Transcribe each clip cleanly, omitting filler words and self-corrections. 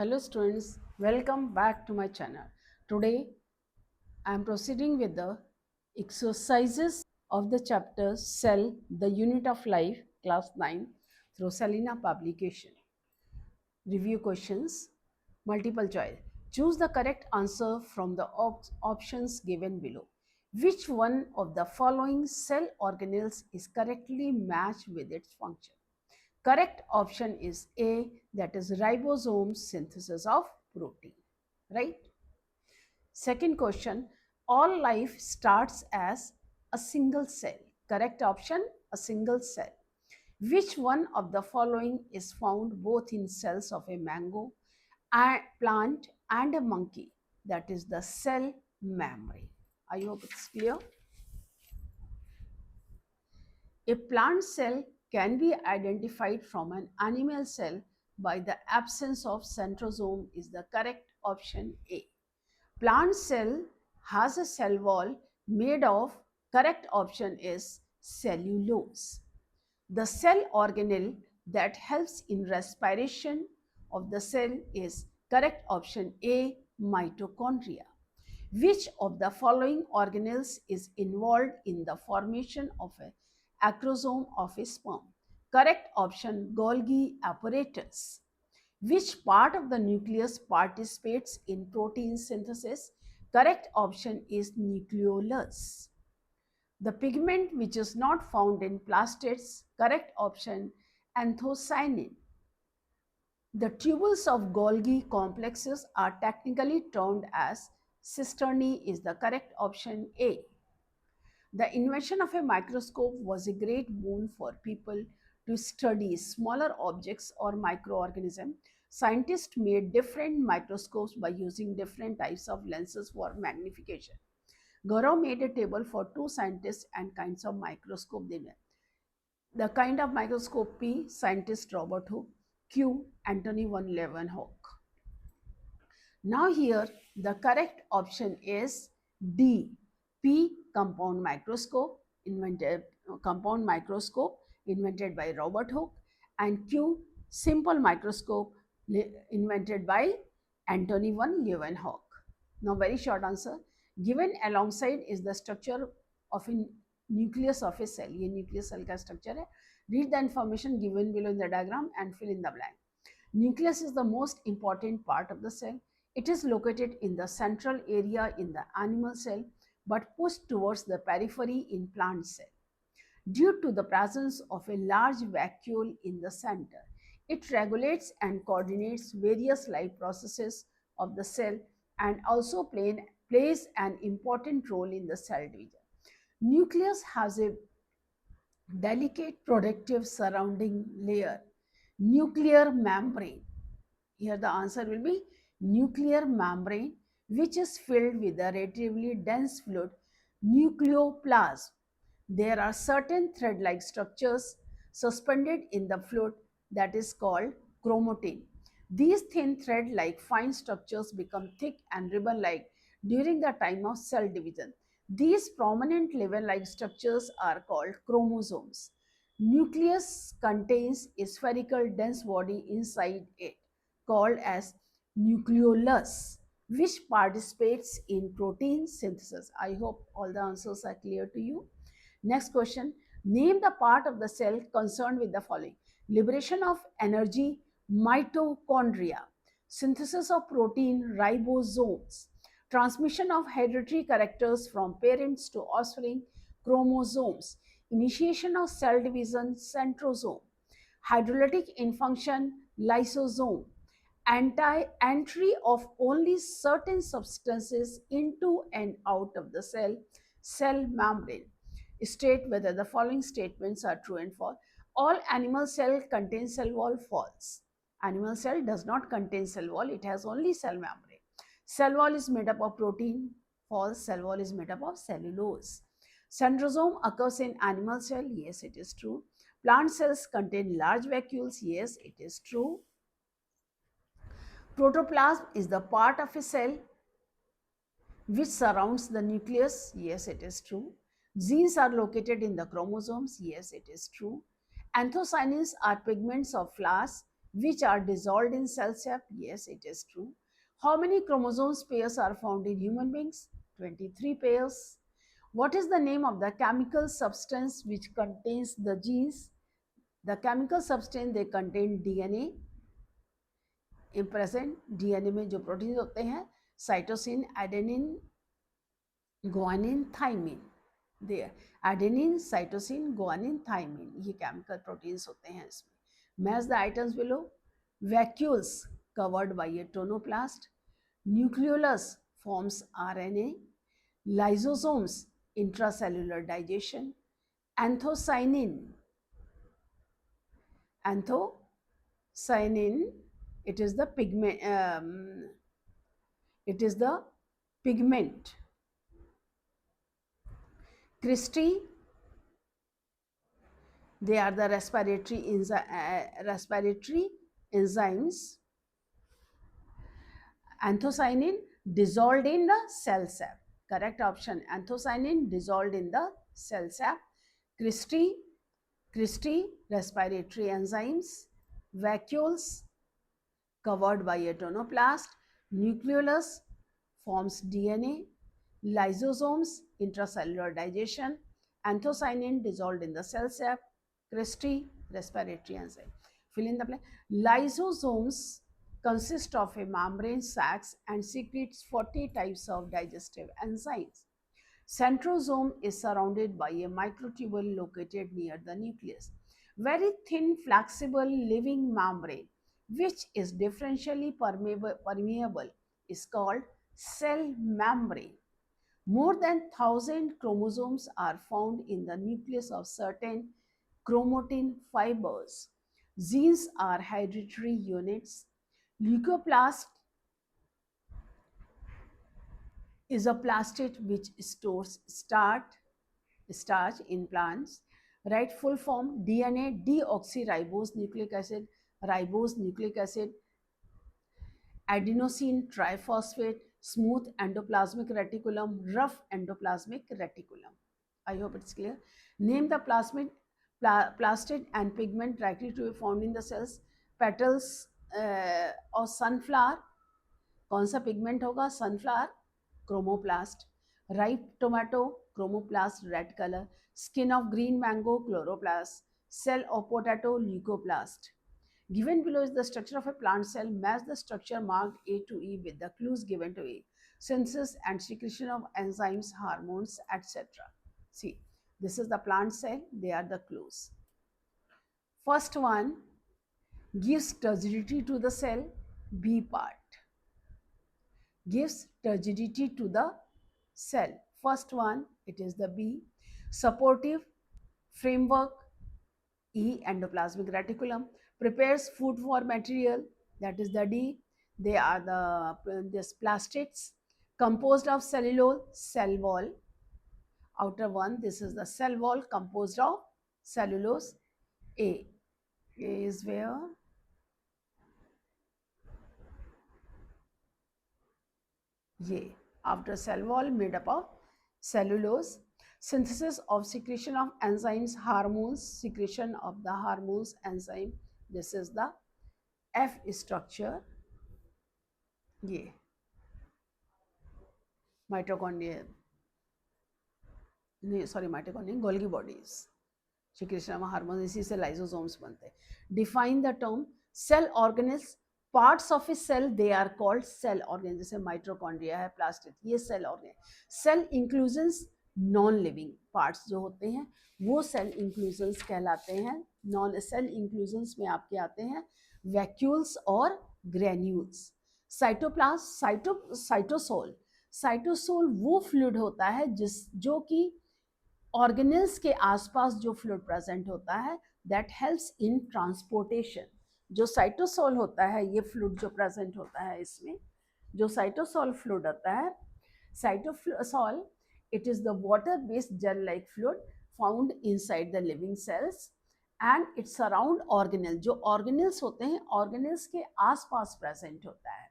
Hello students, welcome back to my channel. Today I am proceeding with the exercises of the chapter Cell, the Unit of Life, class 9 through Selena publication. Review questions, multiple choice. Choose the correct answer from the options given below. Which one of the following cell organelles is correctly matched with its function? Correct option is A, that is ribosome synthesis of protein, right? Second question, all life starts as a single cell. Correct option, a single cell. Which one of the following is found both in cells of a mango, a plant and a monkey? That is the cell membrane. I hope it's clear. A plant cell can be identified from an animal cell by the absence of centrosome is the correct option A. Plant cell has a cell wall made of, correct option is cellulose. The cell organelle that helps in respiration of the cell is, correct option A, mitochondria. Which of the following organelles is involved in the formation of a acrosome of a sperm? Correct option, Golgi apparatus. Which part of the nucleus participates in protein synthesis? Correct option is nucleolus. The pigment which is not found in plastids, correct option, anthocyanin. The tubules of Golgi complexes are technically termed as cisternae is the correct option A. The invention of a microscope was a great boon for people to study smaller objects or microorganisms. Scientists made different microscopes by using different types of lenses for magnification. Gaurav made a table for two scientists and kinds of microscope they made. The kind of microscope P, scientist Robert Hooke; Q, Anthony von Leeuwenhoek. Now here the correct option is D. P, compound microscope invented by Robert Hooke, and Q, simple microscope invented by Anthony von Leeuwenhoek. Now very short answer. Given alongside is the structure of a nucleus of a cell. ये nucleus cell का structure है. Read the information given below in the diagram and fill in the blank. Nucleus is the most important part of the cell. It is located in the central area in the animal cell but pushed towards the periphery in plant cell. Due to the presence of a large vacuole in the center, it regulates and coordinates various life processes of the cell and also plays an important role in the cell division. Nucleus has a delicate protective surrounding layer, nuclear membrane. Here the answer will be nuclear membrane, which is filled with a relatively dense fluid, nucleoplasm. There are certain thread-like structures suspended in the fluid that is called chromatin. These thin thread-like fine structures become thick and ribbon-like during the time of cell division. These prominent ribbon-like structures are called chromosomes. Nucleus contains a spherical dense body inside it called as nucleolus, which participates in protein synthesis. I hope all the answers are clear to you. Next question, name the part of the cell concerned with the following: liberation of energy, mitochondria; synthesis of protein, ribosomes; transmission of hereditary characters from parents to offspring, chromosomes; initiation of cell division, centrosome; hydrolytic infunction, lysosome; entry of only certain substances into and out of the cell, cell membrane. State whether the following statements are true and false. All animal cell contain cell wall, false. Animal cell does not contain cell wall, it has only cell membrane. Cell wall is made up of protein, false. Cell wall is made up of cellulose. Centrosome occurs in animal cell, yes, it is true. Plant cells contain large vacuoles, yes, it is true. Protoplasm is the part of a cell which surrounds the nucleus, yes, it is true. Genes are located in the chromosomes, yes, it is true. Anthocyanins are pigments of flowers, which are dissolved in cell sap. Yes, it is true. How many chromosomes pairs are found in human beings? 23 pairs. What is the name of the chemical substance which contains the genes? The chemical substance they contain DNA in present. DNA में जो protein होते हैं, cytosine, adenine, guanine, thymine, दे adenine, cytosine, guanine, thymine, ये chemical proteins होते हैं इसमें. Match the items below. Vacuoles covered by a tonoplast. Nucleolus forms RNA. Lysosomes intracellular digestion. Anthocyanin, anthocyanin, it is the pigment. It is the pigment. Cristae, they are the respiratory enzymes. Anthocyanin dissolved in the cell sap. Correct option. Anthocyanin dissolved in the cell sap. Cristae, respiratory enzymes. Vacuoles covered by a tonoplast. Nucleolus forms DNA. Lysosomes intracellular digestion. Anthocyanin dissolved in the cell sap. Cristae, respiratory enzyme. Fill in the blank. Lysosomes consist of a membrane sacs and secretes 40 types of digestive enzymes. Centrosome is surrounded by a microtubule located near the nucleus. Very thin, flexible, living membrane, which is differentially permeable, is called cell membrane. More than 1,000 chromosomes are found in the nucleus of certain chromatin fibers. Genes are hereditary units. Leucoplast is a plastid which stores starch in plants. Right, full form: DNA deoxyribose nucleic acid, ribose nucleic acid, adenosine triphosphate, smooth endoplasmic reticulum, rough endoplasmic reticulum. I hope it's clear. Name the plastid and pigment likely to be found in the cells. Petals of sunflower. कौन सा pigment होगा? Sunflower, chromoplast. Ripe tomato, chromoplast, red colour. Skin of green mango, chloroplast. Cell of potato, leucoplast. Given below is the structure of a plant cell. Match the structure marked A to E with the clues given to A. Synthesis and secretion of enzymes, hormones, etc. See, this is the plant cell. They are the clues. First one gives turgidity to the cell. B part gives turgidity to the cell. First one, it is the B. Supportive framework, E. Endoplasmic reticulum. Prepares food for material, that is the D. They are this plastids composed of cellulose, cell wall. Outer one, this is the cell wall composed of cellulose. A is where? Ye. After cell wall made up of cellulose. Synthesis of secretion of enzymes, hormones, secretion of the hormones, enzyme. This is the F structure. Ye. Mitochondria. Sorry, mitochondria, Golgi bodies. secretion of hormones, इसी से lysosomes बनते हैं. Define the term cell organelles. Parts of a cell, they are called cell organs. जैसे mitochondria है, plastid, ये cell organ. Cell inclusions, non living parts जो होते हैं वो cell inclusions कहलाते हैं. Non cell inclusions में आपके आते हैं vacuoles और granules. Cytoplasm, cytosol. साइटोसोल वो फ्लूइड होता है जो कि ऑर्गेनल्स के आसपास जो फ्लूइड प्रेजेंट होता है, दैट हेल्प्स इन ट्रांसपोर्टेशन. जो साइटोसोल होता है, ये फ्लूइड जो प्रेजेंट होता है इसमें, जो साइटोसोल फ्लूइड होता है, cytosol, it is the water based gel like fluid found inside the living cells and it surround organelle. जो ऑर्गेनल्स होते हैं, ऑर्गेनल्स के आसपास प्रेजेंट होता है,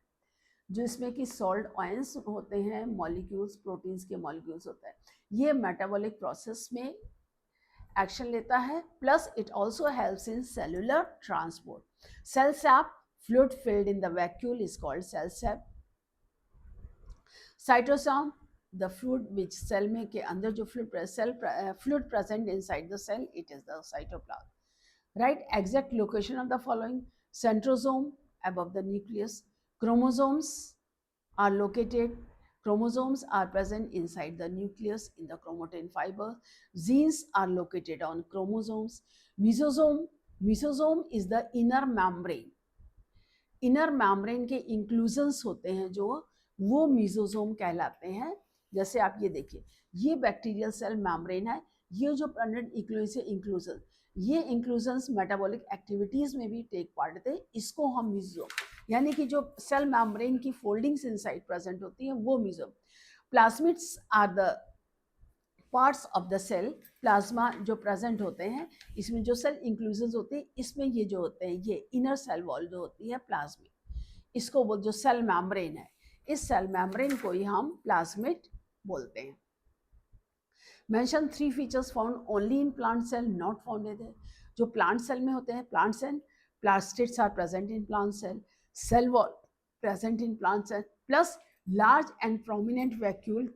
जो इसमें कि सॉल्ट आयंस होते हैं, मॉलिक्यूल्स, प्रोटीन्स के मॉलिक्यूल्स होते हैं. ये मेटाबॉलिक प्रोसेस में एक्शन लेता है, plus it also helps in cellular transport. Cell sap, fluid filled in the vacuole is called cell sap. Cytosol, the fluid which cell में के अंदर जो fluid present inside the cell, it is the cytoplasm. Right? Exact location of the following: centrosome above the nucleus. Chromosomes are located. Chromosomes are present inside the nucleus in the chromatin fiber. Genes are located on chromosomes. Mesosome is the inner membrane. Inner membrane के inclusions होते हैं जो, वो mesosome कहलाते हैं. जैसे आप ये देखिए, ये बैक्टीरियल सेल मैम्ब्रेन है, ये जो प्रेजेंट इंक्लूजन, ये इंक्लूजन्स मेटाबॉलिक एक्टिविटीज में भी टेक पार्ट थे, इसको हम मीजोसोम, यानी कि जो सेल मैम्ब्रेन की फोल्डिंग्स इनसाइड प्रेजेंट होती है वो mesosome. Plasmids are the parts of the cell. Plasma जो प्रेजेंट होते हैं, इसमें जो सेल इंक्लूजन होते हैं, इसमें ये जो होते हैं, ये इनर सेल वॉल जो होती है प्लाज्मिड, इसको बोल, जो सेल मैम्ब्रेन है, इस सेल मैम्ब्रेन को ही हम प्लाज्मिड बोलते हैं. Mention 3 features found only in plant cell, not found in, जो प्लांट सेल में होते हैं. Plant cell, plastids are present in plant cell, cell wall present in plant cell, plus large and prominent vacuole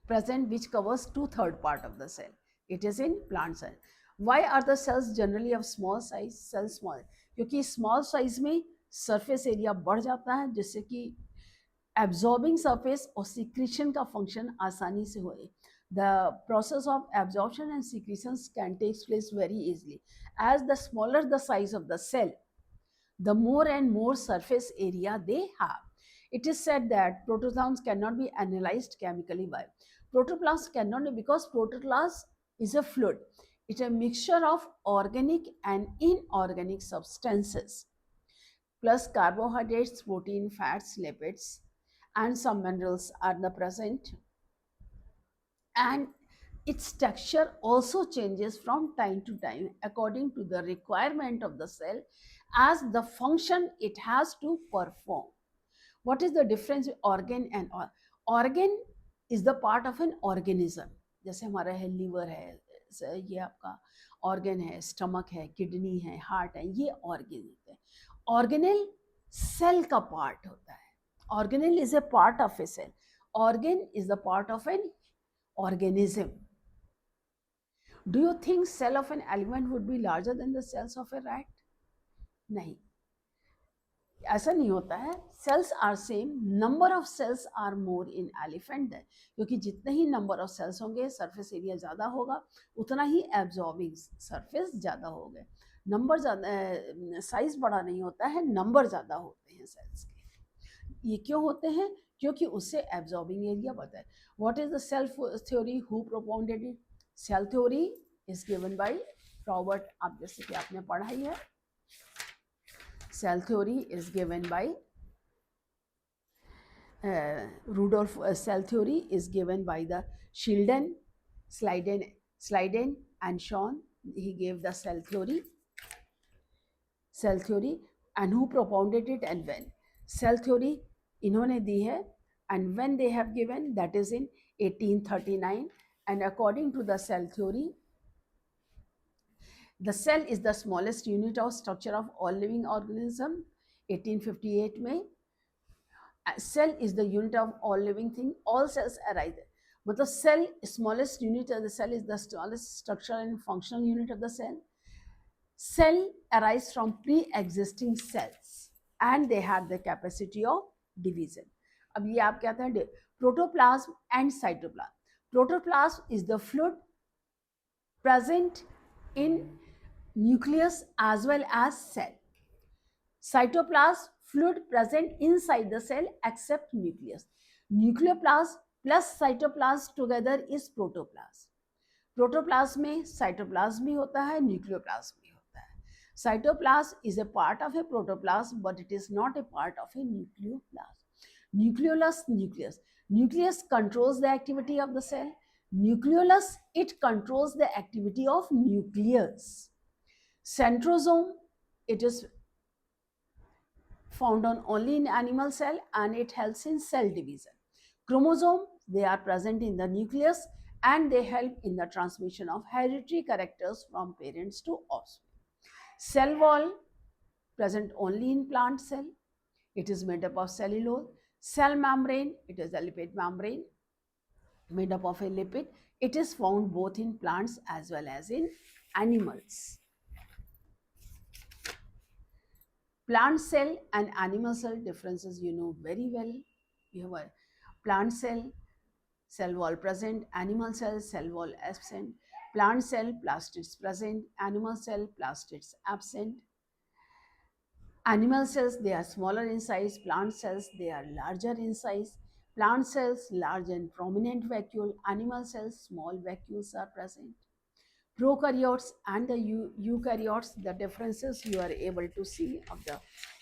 present which covers 2/3 part of the cell. It is in plant cell. Why are the cells generally of small size? Cell small, क्योंकि small size में surface area बढ़ जाता है, जिससे कि absorbing surface और secretion का function आसानी से होए. The process of absorption and secretions can take place very easily. As the smaller the size of the cell, the more and more surface area they have. It is said that protozoans cannot be analyzed chemically by. Protoplasm cannot be, because protoplasm is a fluid. It's a mixture of organic and inorganic substances, plus carbohydrates, protein, fats, lipids, and some minerals are the present. And its texture also changes from time to time according to the requirement of the cell as the function it has to perform. What is the difference with organ and organ is the part of an organism. जैसे हमारा है liver है, ये आपका organ है, stomach है, kidney है, heart है, ये ऑर्गन होते हैं. ऑर्गेनल सेल का पार्ट होता है. Organelle is a part of a cell. Organ is the part of an organism. Do you think cell of an elephant would be larger than the cells of a rat? नहीं, ऐसा नहीं होता है. Cells are same, number of cells are more in elephant then, क्योंकि जितने ही number of cells होंगे, surface area ज़्यादा होगा, उतना ही एब्जॉर्बिंग सरफेस ज़्यादा होगा. नंबर ज़्यादा, साइज बड़ा नहीं होता है, नंबर ज़्यादा होते हैं सेल्स के. ये क्यों होते हैं? क्योंकि उससे एब्जॉर्बिंग एरिया बढ़ता है. What is the cell theory, who propounded it? Cell theory is given by Robert. आप जैसे कि आपने पढ़ा ही है, cell theory is given by Rudolf. Cell theory is given by the Schilden, Sliden and Shawn. He gave the cell theory, and who propounded it and when. Cell theory इन्होंने दी है, and when they have given, that is in 1839. And according to the cell theory, the cell is the smallest unit of structure of all living organism. 1858 में cell is the unit of all living thing. All cells arise. मतलब cell smallest unit of the cell is the smallest structural and functional unit of the cell. Cell arise from pre-existing cells and they have the capacity of division. अब ये आप कहते हैं protoplasm and cytoplasm. Protoplasm is the fluid present in nucleus as well as cell. Cytoplasm, fluid present inside the cell except nucleus. Nucleoplasm plus cytoplasm together is protoplasm. Protoplasm में cytoplasm भी होता है, nucleoplasm भी होता है. Cytoplasm is a part of a protoplasm, but it is not a part of a nucleoplasm. Nucleus. Nucleus controls the activity of the cell. Nucleolus, it controls the activity of nucleus. Centrosome, it is found on only in animal cell and it helps in cell division. Chromosome, they are present in the nucleus and they help in the transmission of hereditary characters from parents to offspring. Cell wall present only in plant cell. It is made up of cellulose. Cell membrane, it is a lipid membrane made up of a lipid. It is found both in plants as well as in animals. Plant cell and animal cell differences you know very well. You have a plant cell wall present, animal cell wall absent. Plant cell, plastids present, animal cell, plastids absent. Animal cells, they are smaller in size. Plant cells, they are larger in size. Plant cells, large and prominent vacuole. Animal cells, small vacuoles are present. Prokaryotes and the eukaryotes, the differences you are able to see of the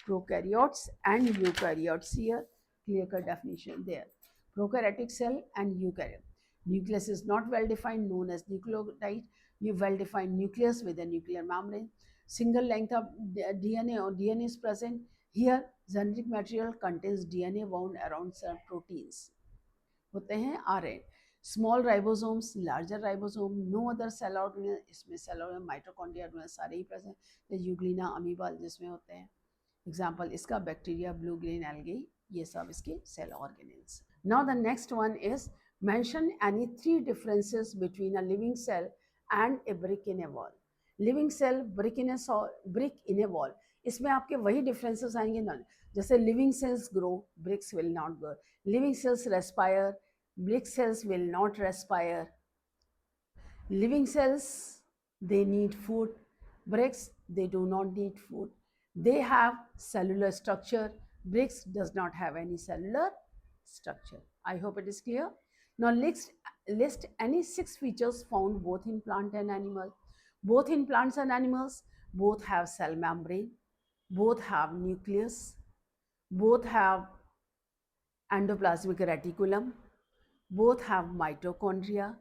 prokaryotes and eukaryotes here, clear cut definition there. Prokaryotic cell and eukaryote. Nucleus is not well defined, known as nucleotide. You well defined nucleus with a nuclear membrane. Single length of DNA or DNA is present. Here, genetic material contains DNA bound around certain proteins. होते हैं RNA. Small ribosomes, larger ribosome, no other cell organelle, इसमें cell organelle mitochondria organelle सारे ही present, Euglena amoeba जिसमें होते हैं example इसका bacteria, blue green algae, ये सब इसके cell organelles. Now the next one is mention any 3 differences between a living cell and a brick in a wall. Living cell, brick in a wall, इसमें आपके वही differences आएंगे ना, जैसे living cells grow, bricks will not grow. Living cells respire, brick cells will not respire. Living cells, they need food. Bricks, they do not need food. They have cellular structure. Bricks does not have any cellular structure. I hope it is clear. Now list any 6 features found both in plant and animal. Both in plants and animals, both have cell membrane, both have nucleus, both have endoplasmic reticulum, both have mitochondria,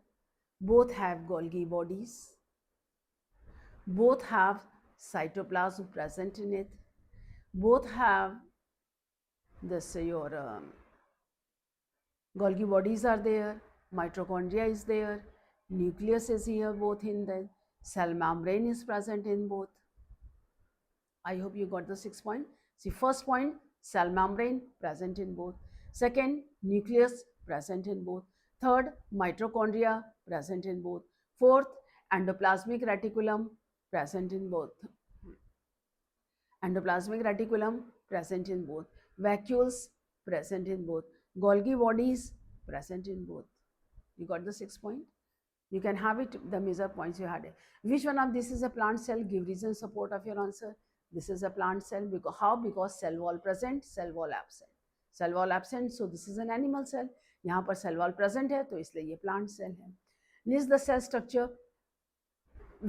both have Golgi bodies, both have cytoplasm present in it, both have this your Golgi bodies are there, mitochondria is there, nucleus is here, both in the cell membrane is present in both. I hope you got the 6 point. See, first point, cell membrane present in both. Second, nucleus present in both. Third, mitochondria present in both. Fourth, endoplasmic reticulum present in both. Endoplasmic reticulum present in both. Vacuoles present in both. Golgi bodies present in both. You got the 6 point? You can have it, the major points you had. Which one of this is a plant cell? Give reason support of your answer. This is a plant cell. Because how? Because cell wall present, cell wall absent. Cell wall absent, so this is an animal cell. यहाँ पर cell wall present है, तो इसलिए ये plant cell है. List the cell structure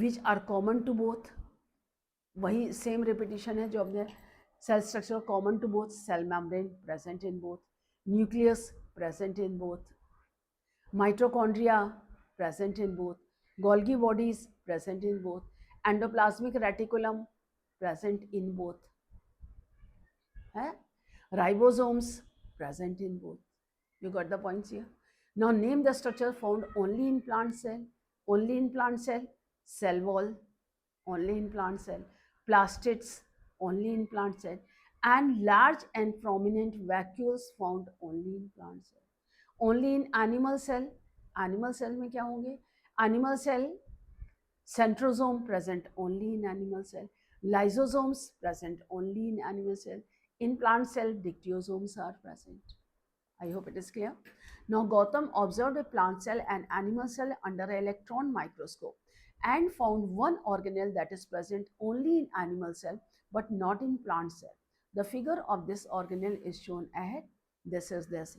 which are common to both. वही same repetition है जो हमने cell structure common to both. Cell membrane present in both. Nucleus present in both. Mitochondria present in both. Golgi bodies present in both. Endoplasmic reticulum present in both. Ribosomes present in both. You got the points here. Now name the structure found only in plant cell. Only in plant cell. Cell wall, only in plant cell. Plastids, only in plant cell. And large and prominent vacuoles found only in plant cell. Only in animal cell. Animal cell में क्या होंगे? Animal cell, centrosome present only in animal cell. Lysosomes present only in animal cell. In plant cell, dictyosomes are present. I hope it is clear. Now Gautam observed a plant cell and animal cell under an electron microscope and found one organelle that is present only in animal cell but not in plant cell. The figure of this organelle is shown ahead. This is this.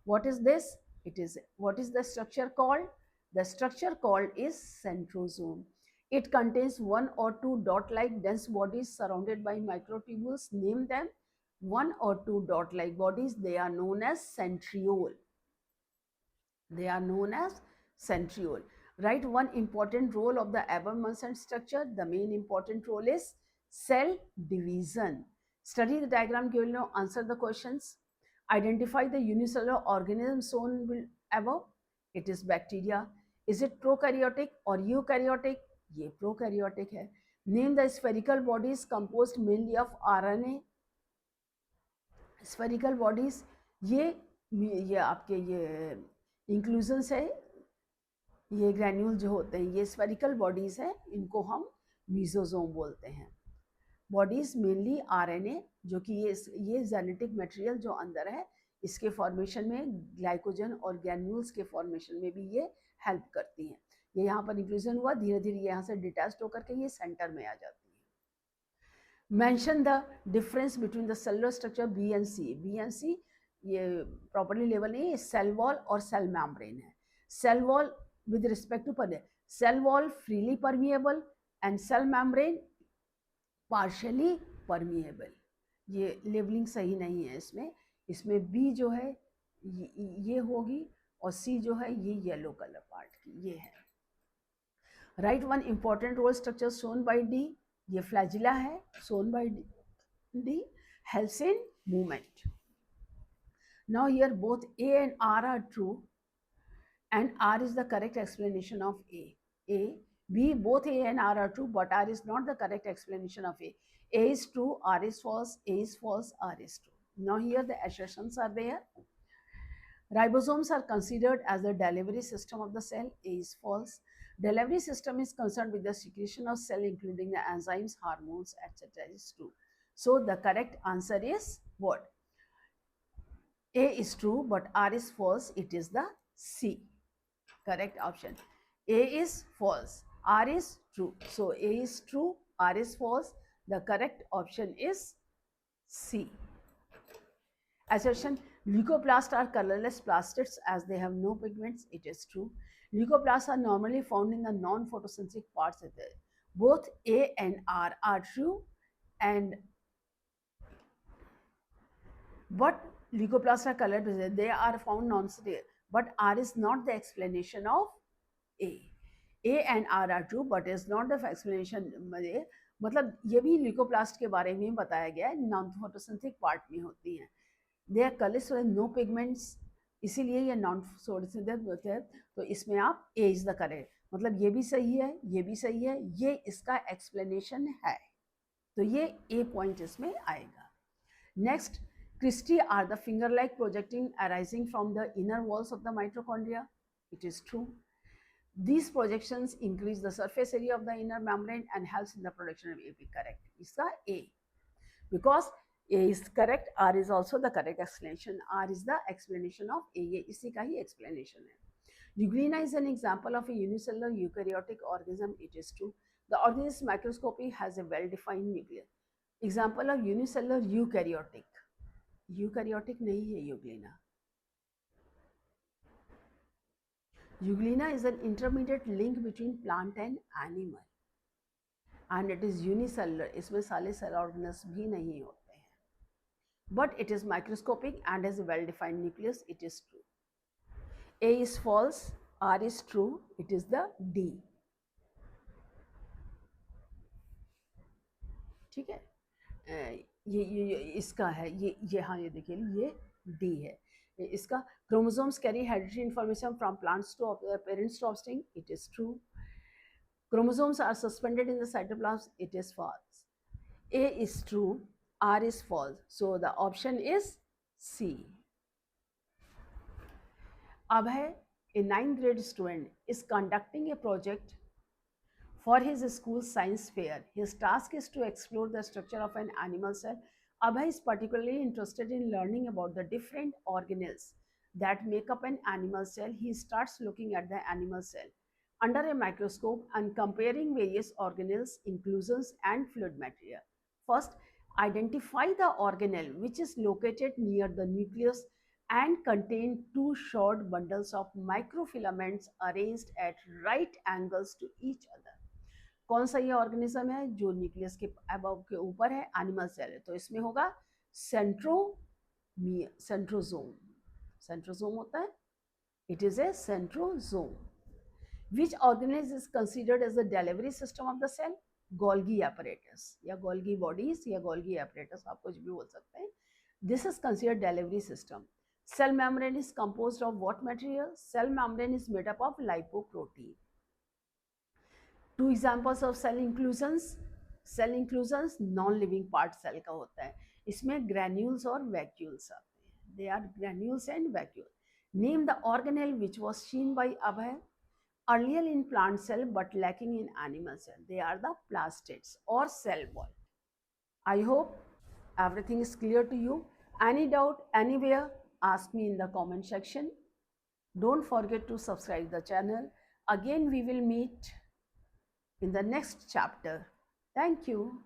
What is this? What is the structure called? The structure called is centrosome. It contains 1 or 2 dot-like dense bodies surrounded by microtubules. Name them. 1 or 2 dot-like bodies. They are known as centriole. They are known as centriole. Write one important role of the above-mentioned structure. The main important role is cell division. Study the diagram given, answer the questions. Identify the unicellular organism shown above. It is bacteria. Is it prokaryotic और eukaryotic? ये prokaryotic है. Name the spherical bodies composed mainly of RNA. Spherical bodies ये आपके ये inclusions है. ये granule जो होते हैं ये स्फेरिकल बॉडीज है, इनको हम मीजोजोम बोलते हैं. बॉडीज मेनली आरएनए, जो कि ये जेनेटिक मटेरियल जो अंदर है इसके फॉर्मेशन में, ग्लाइकोजन और ग्रैन्यूल्स के फॉर्मेशन में भी ये हेल्प करती हैं. ये यहाँ पर इंक्लूजन हुआ, धीरे धीरे यहाँ से डिटैच होकर के ये सेंटर में आ जाती है. Mention the difference between the cellular structure B and C. B and C ये प्रॉपर्ली लेवल नहीं है, सेल वॉल और सेल मेम्ब्रेन है. Cell wall with respect to cell wall freely permeable and cell membrane partially permeable. ये labelling सही नहीं है इसमें. इसमें बी जो है ये होगी और सी जो है ये येलो कलर पार्ट की ये है. Write one important role structure shown by D. ये फ्लैजिला है, shown by D, helps in movement. Now here both A and R are true and R is the correct explanation of A. A, B, both A and R are true, but R is not the correct explanation of A. A is true, R is false, A is false, R is true. Now here the assertions are there. Ribosomes are considered as the delivery system of the cell. A is false. Delivery system is concerned with the secretion of cell, including the enzymes, hormones, etc. is true. So the correct answer is what? A is true, but R is false. It is the C. Correct option. A is false, R is true. So A is true, R is false. The correct option is C. Assertion: leucoplasts are colorless plastids as they have no pigments. It is true. Leucoplasts are normally found in the non-photosynthetic parts of the. Both A and R are true, and but leucoplasts are colored. They are found non-photosynthetic. But R is not the explanation of A. A and R are true, but is not the explanation. मतलब ये भी leucoplast के बारे में बताया गया है, non photosynthetic part में होती हैं. They are colours with no pigments, इसीलिए ये नॉन फोटोसिंथेटिक होते हैं. तो इसमें आप ए इज द करेक्ट, मतलब ये भी सही है, ये भी सही है, ये इसका एक्सप्लेनेशन है. तो ये ए पॉइंट इसमें आएगा. Next, cristae are the finger-like projecting arising from the inner walls of the mitochondria. It is true. These projections increase the surface area of the inner membrane and helps in the production of AP. Correct. Iska A. Because A is correct, R is also the correct explanation. R is the explanation of A. ये इसी का ही explanation है. Euglena is an example of a unicellular eukaryotic organism. It is true. The organism's microscopy has a well-defined nucleus. Example of unicellular eukaryotic. Eukaryotic नहीं है Euglena. Euglena is an intermediate link between plant and animal and it is unicellular. इसमें सारे cell organelles भी नहीं होते हैं, but it is microscopic and has a well defined nucleus. It is true. A is false, R is true. It is the D. ठीक है. ये इसका है, ये हाँ, ये देखिए ये डी है. इसका chromosomes carry hereditary information from plants to parents to offspring. It is true. Chromosomes are suspended in the cytoplasm. It is false. A is true, R is false. So the option is C. Abhay, a 9th grade student, is conducting a project for his school science fair. His task is to explore the structure of an animal cell. Abhay is particularly interested in learning about the different organelles that make up an animal cell. He starts looking at the animal cell under a microscope and comparing various organelles, inclusions, and fluid material. First, identify the organelle which is located near the nucleus and contain two short bundles of microfilaments arranged at right angles to each other. कौन सा ये organism है जो nucleus के above के ऊपर है? Animal cell है, तो इसमें होगा सेंट्रोजोम. सेंट्रोजोम होता है. It is a centrosome. Which organelle is considered as the delivery system of the cell? Golgi apparatus या Golgi bodies या Golgi apparatus, आप कुछ भी बोल सकते हैं. This is considered delivery system. Cell membrane is composed of what material? Cell membrane is made up of lipoprotein. Two examples of cell inclusions. Cell inclusions non living part cell का होता है, इसमें granules और vacuoles आते हैं. They are granules and vacuoles. Name the organelle which was seen by Abhay earlier in plant cell but lacking in animal cell. They are the plastids or cell wall. I hope everything is clear to you. Any doubt anywhere, ask me in the comment section. Don't forget to subscribe the channel. Again we will meet in the next chapter. Thank you.